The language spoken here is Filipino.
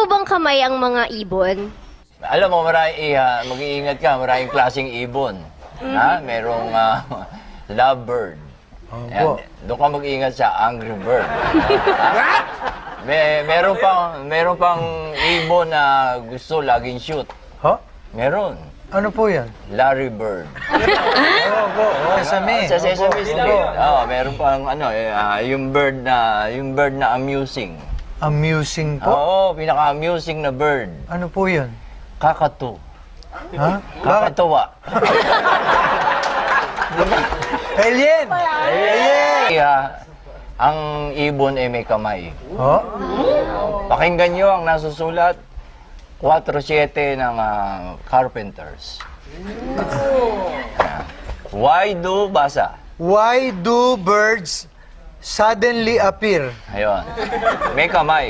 po bang kamay ang mga ibon? Alam mo, mag-iingat ka, maraming klaseng ibon. Ha? Merong lovebird. Opo. Doon ka mag-iingat sa angry bird. Ha? Meron pang ibon na gusto laging shoot. Ha? Meron. Ano po yan? Larry Bird. Opo, Sesame. Sa Sesame Opo, Street. opo. Meron pang yung bird na amusing. Amusing po? Oo, pinaka-amusing na bird. Ano po yun? Kakatu. Ha? Bakit? Kakatuwa. Alien! Alien! Ang ibon ay may kamay. Ha? Pakinggan nyo ang nasusulat. 4-7 ng Carpenters. Why do basa? Why do birds suddenly appear? Ayun. May kamay.